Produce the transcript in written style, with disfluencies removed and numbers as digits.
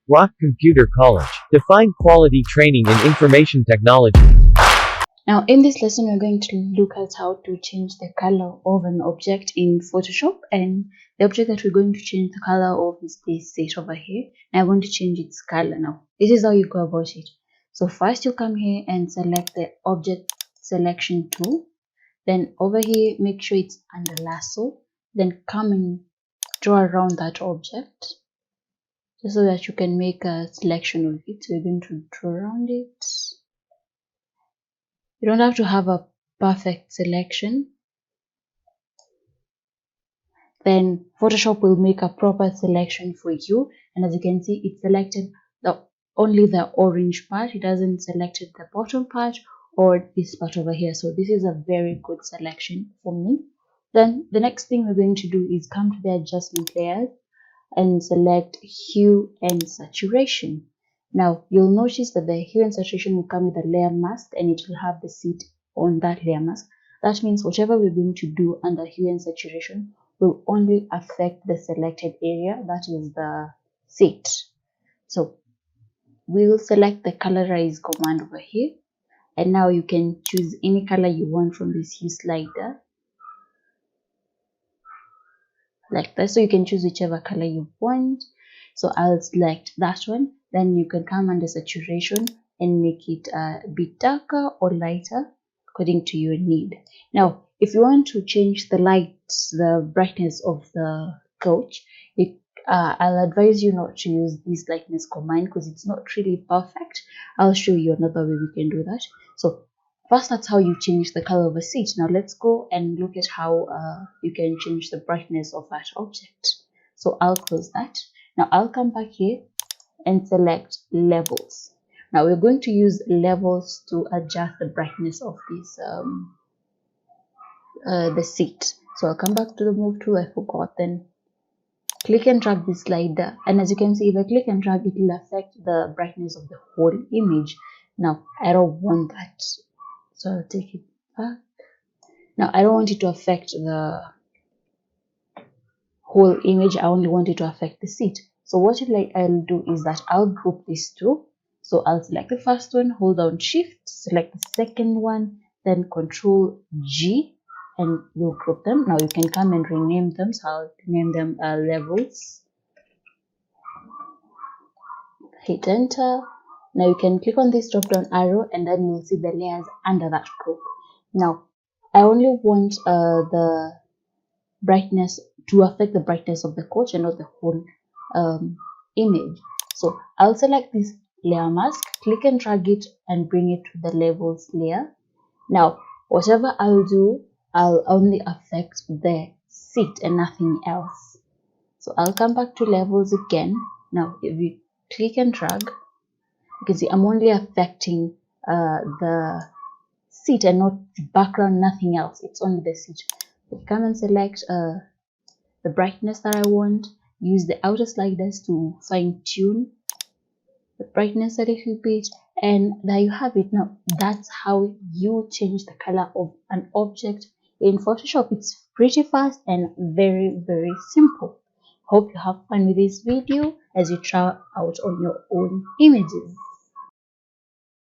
Rock Computer College. Define quality training in information technology. Now in this lesson, we're going to look at how to change the color of an object in Photoshop, and the object that we're going to change the color of is this set over here, and I want to change its color. Now this is how you go about it. So first you come here and select the object selection tool, then over here make sure it's under lasso, then come and draw around that object just so that you can make a selection of it. So we're going to draw around it. You don't have to have a perfect selection. Then Photoshop will make a proper selection for you, and as you can see, it selected only the orange part. It hasn't selected the bottom part or this part over here. So this is a very good selection for me. Then the next thing we're going to do is come to the adjustment layers and select hue and saturation. Now you'll notice that the hue and saturation will come with a layer mask, and it will have the seat on that layer mask. That means whatever we're going to do under hue and saturation will only affect the selected area, that is the seat. So we will select the colorize command over here, and now you can choose any color you want from this hue slider like that. So you can choose whichever color you want. So I'll select that one. Then you can come under saturation and make it a bit darker or lighter according to your need. Now if you want to change the brightness of the couch, I'll advise you not to use this lightness command because it's not really perfect. I'll show you another way we can do that. So first, that's how you change the color of a seat. Now let's go and look at how you can change the brightness of that object. So I'll close that. Now I'll come back here and select levels. Now we're going to use levels to adjust the brightness of this the seat. So I'll come back to the move tool. I forgot. Then click and drag this slider, and as you can see, if I click and drag, it will affect the brightness of the whole image. Now I don't want that, so I'll take it back. Now I don't want it to affect the whole image. I only want it to affect the seat. So what I'll do is that I'll group these two. So I'll select the first one, hold down shift, select the second one, then control G, and you'll group them. Now you can come and rename them. So I'll name them levels. Hit enter. Now you can click on this drop down arrow, and then you'll see the layers under that group. Now I only want the brightness to affect the brightness of the couch and not the whole image. So I'll select this layer mask, click and drag it and bring it to the levels layer. Now whatever I'll do, I'll only affect the seat and nothing else. So I'll come back to levels again. Now if you click and drag, you can see I'm only affecting the seat and not the background, nothing else. It's only the seat. So come and select the brightness that I want. Use the outer sliders to fine tune the brightness a little bit, and there you have it. Now that's how you change the color of an object in Photoshop. It's pretty fast and very, very simple. Hope you have fun with this video as you try out on your own images.